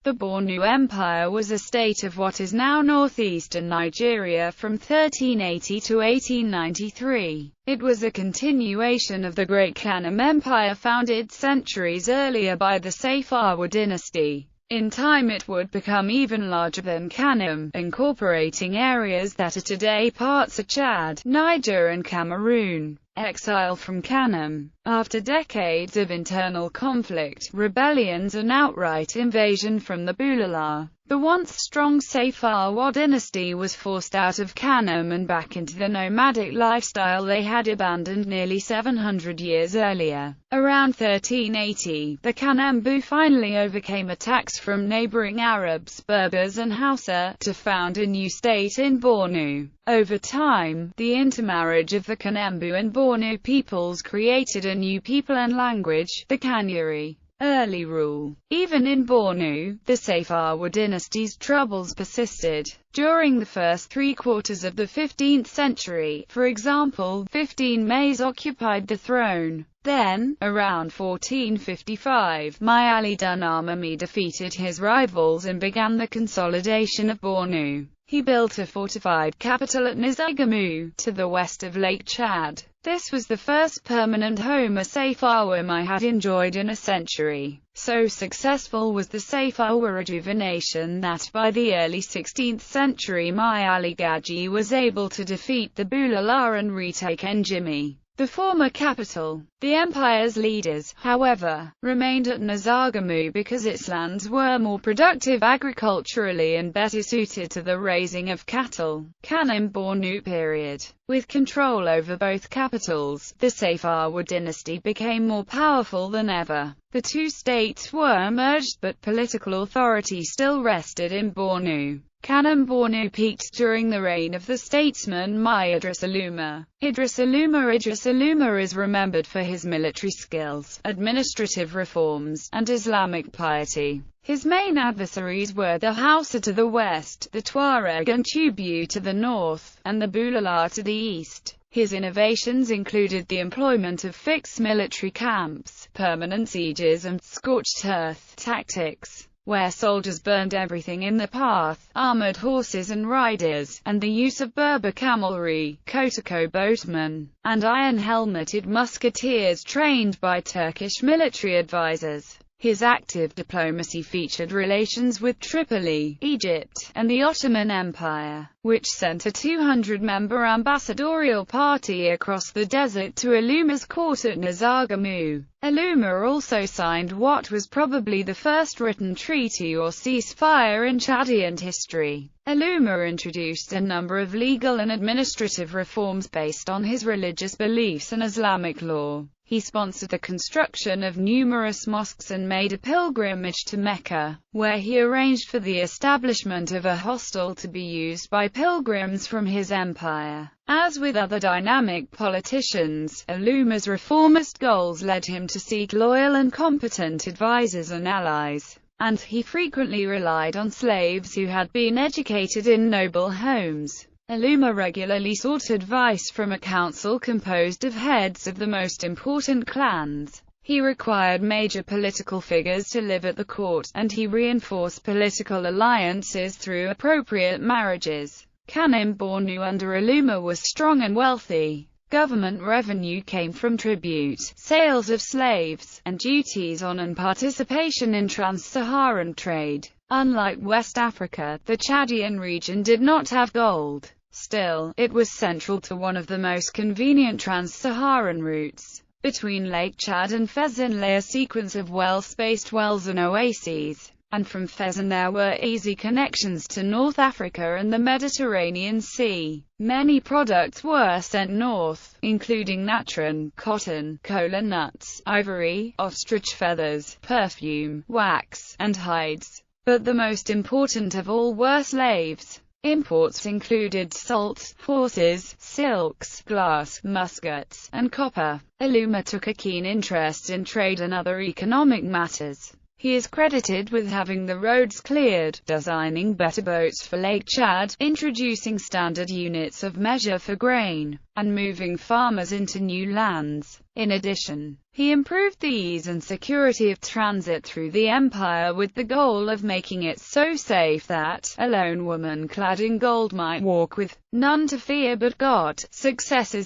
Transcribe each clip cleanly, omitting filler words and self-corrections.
The Bornu Empire was a state of what is now northeastern Nigeria from 1380 to 1893. It was a continuation of the Great Kanem Empire founded centuries earlier by the Safawa dynasty. In time it would become even larger than Kanem, incorporating areas that are today parts of Chad, Niger and Cameroon. Exile from Kanem. After decades of internal conflict, rebellions and outright invasion from the Bulala, the once strong Safawa dynasty was forced out of Kanem and back into the nomadic lifestyle they had abandoned nearly 700 years earlier. Around 1380, the Kanem-Bornu finally overcame attacks from neighboring Arabs, Berbers and Hausa, to found a new state in Bornu. Over time, the intermarriage of the Kanem-Bornu and Bornu peoples created a new people and language, the Kanuri. Early rule. Even in Bornu, the Safawa dynasty's troubles persisted. During the first three-quarters of the 15th century, for example, 15 Mays occupied the throne. Then, around 1455, Ali Dunamami defeated his rivals and began the consolidation of Bornu. He built a fortified capital at Nizagamu, to the west of Lake Chad. This was the first permanent home a Safawa had enjoyed in a century. So successful was the Safawa rejuvenation that by the early 16th century Ali Gaji was able to defeat the Bulala and retake Njimi, the former capital. The empire's leaders, however, remained at Nizagamu because its lands were more productive agriculturally and better suited to the raising of cattle. Kanem-Bornu period. With control over both capitals, the Safawa dynasty became more powerful than ever. The two states were merged, but political authority still rested in Bornu. Kanem-Bornu peaked during the reign of the statesman Idris Aluma. Idris Aluma is remembered for his military skills, administrative reforms, and Islamic piety. His main adversaries were the Hausa to the west, the Tuareg and Tubu to the north, and the Bulala to the east. His innovations included the employment of fixed military camps, permanent sieges and scorched earth tactics, where soldiers burned everything in their path, armored horses and riders, and the use of Berber camelry, Kotoko boatmen, and iron-helmeted musketeers trained by Turkish military advisors. His active diplomacy featured relations with Tripoli, Egypt, and the Ottoman Empire, which sent a 200-member ambassadorial party across the desert to Aluma's court at Nizagamu. Aluma also signed what was probably the first written treaty or ceasefire in Chadian history. Aluma introduced a number of legal and administrative reforms based on his religious beliefs and Islamic law. He sponsored the construction of numerous mosques and made a pilgrimage to Mecca, where he arranged for the establishment of a hostel to be used by pilgrims from his empire. As with other dynamic politicians, Aluma's reformist goals led him to seek loyal and competent advisors and allies, and he frequently relied on slaves who had been educated in noble homes. Aluma regularly sought advice from a council composed of heads of the most important clans. He required major political figures to live at the court, and he reinforced political alliances through appropriate marriages. Kanem-Bornu under Aluma was strong and wealthy. Government revenue came from tribute, sales of slaves, and duties on and participation in trans-Saharan trade. Unlike West Africa, the Chadian region did not have gold. Still, it was central to one of the most convenient trans-Saharan routes. Between Lake Chad and Fezzan lay a sequence of well-spaced wells and oases, and from Fezzan there were easy connections to North Africa and the Mediterranean Sea. Many products were sent north, including natron, cotton, cola nuts, ivory, ostrich feathers, perfume, wax, and hides. But the most important of all were slaves. Imports included salt, horses, silks, glass, muskets, and copper. Aluma took a keen interest in trade and other economic matters. He is credited with having the roads cleared, designing better boats for Lake Chad, introducing standard units of measure for grain, and moving farmers into new lands. In addition, he improved the ease and security of transit through the empire with the goal of making it so safe that a lone woman clad in gold might walk with none to fear but God.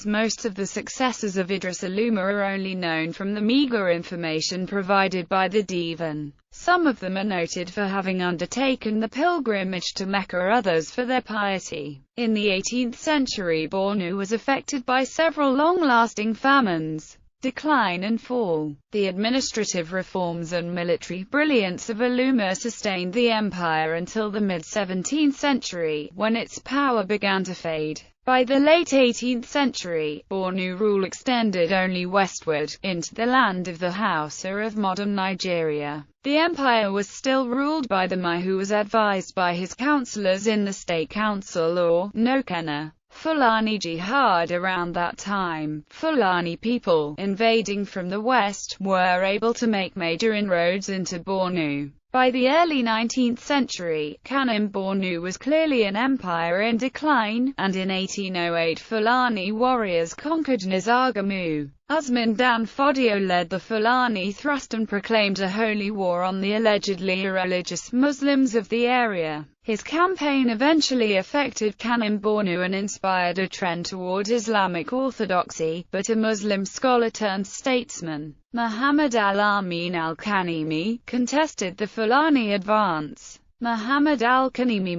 Most of the successors of Idris Uluma are only known from the meager information provided by the Divan. Some of them are noted for having undertaken the pilgrimage to Mecca, others for their piety. In the 18th century, Bornu was affected by several long-lasting famines, decline and fall. The administrative reforms and military brilliance of Uluma sustained the empire until the mid-17th century, when its power began to fade. By the late 18th century, Bornu rule extended only westward, into the land of the Hausa of modern Nigeria. The empire was still ruled by the Mai, who was advised by his councillors in the State Council or Nokena. Fulani jihad. Around that time, Fulani people, invading from the west, were able to make major inroads into Bornu. By the early 19th century, Kanem-Bornu was clearly an empire in decline, and in 1808 Fulani warriors conquered Nizagamu. Usman Dan Fodio led the Fulani thrust and proclaimed a holy war on the allegedly irreligious Muslims of the area. His campaign eventually affected Kanem-Bornu and inspired a trend toward Islamic orthodoxy, but a Muslim scholar turned statesman, Muhammad al-Amin al-Kanemi, contested the Fulani advance. Muhammad al-Kanemi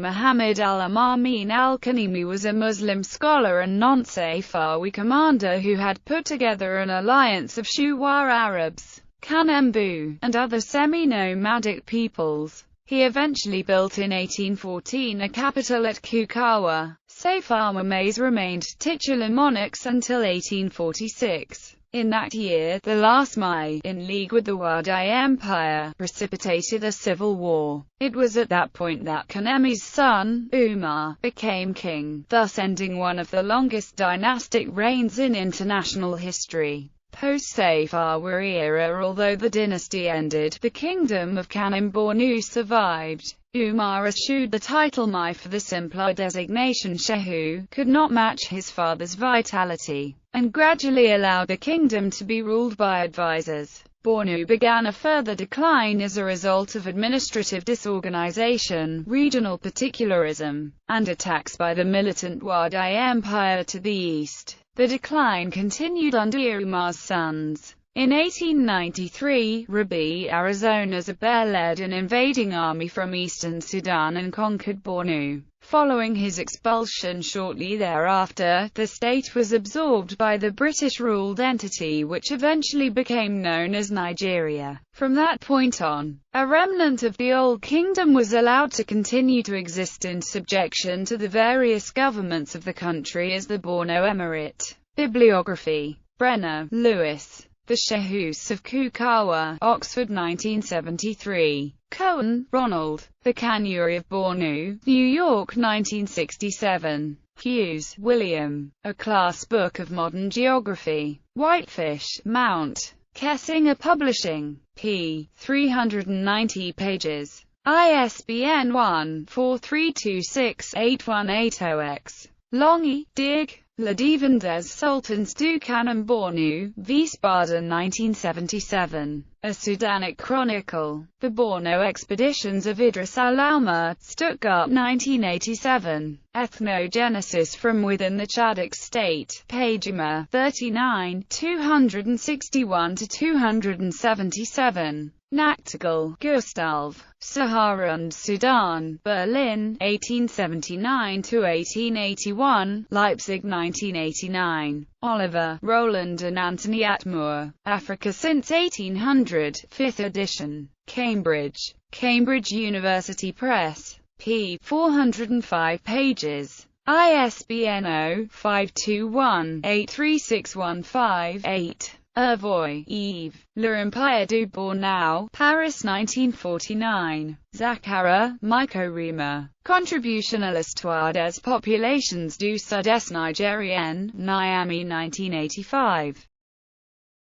was a Muslim scholar and non-Safawi commander who had put together an alliance of Shuwar Arabs, Kanembu, and other semi-nomadic peoples. He eventually built in 1814 a capital at Kukawa. Safawa Mays remained titular monarchs until 1846. In that year, the last Mai, in league with the Wadi Empire, precipitated a civil war. It was at that point that Kanemi's son, Umar, became king, thus ending one of the longest dynastic reigns in international history. Post-Safawa era. Although the dynasty ended, the kingdom of Kanem-Bornu survived. Umar eschewed the title Mai for the simpler designation Shehu, could not match his father's vitality, and gradually allowed the kingdom to be ruled by advisors. Bornu began a further decline as a result of administrative disorganization, regional particularism, and attacks by the militant Wadi Empire to the east. The decline continued under Umar's sons. In 1893, Rabi Arizona Zubair led an invading army from eastern Sudan and conquered Bornu. Following his expulsion shortly thereafter, the state was absorbed by the British-ruled entity which eventually became known as Nigeria. From that point on, a remnant of the Old Kingdom was allowed to continue to exist in subjection to the various governments of the country as the Bornu Emirate. Bibliography. Brenner, Lewis. The Shehus of Kukawa, Oxford 1973. Cohen, Ronald. The Kanuri of Bornu, New York 1967. Hughes, William. A Class Book of Modern Geography. Whitefish, Mount. Kessinger Publishing. p. 390 pages. ISBN 1-4326-8180-X. Longy, Dig. Le Divan des Sultans du Kanem-Bornu, Wiesbaden 1977. A Sudanic Chronicle. The Bornu Expeditions of Idris al-Uluma, Stuttgart 1987. Ethnogenesis from Within the Chadic State, Pagima 39, 261-277. Nachtigall, Gustav. Sahara and Sudan, Berlin, 1879-1881, Leipzig 1989. Oliver, Roland and Anthony Atmore. Africa Since 1800, 5th edition. Cambridge. Cambridge University Press. p. 405 pages. ISBN 0-521-83615-8. Ervoy, Yves. L'Empire du Bornu, Paris 1949. Zachara, Mycorrhiza. Contribution à l'histoire des populations du Sud-Est nigérien, Niamey 1985.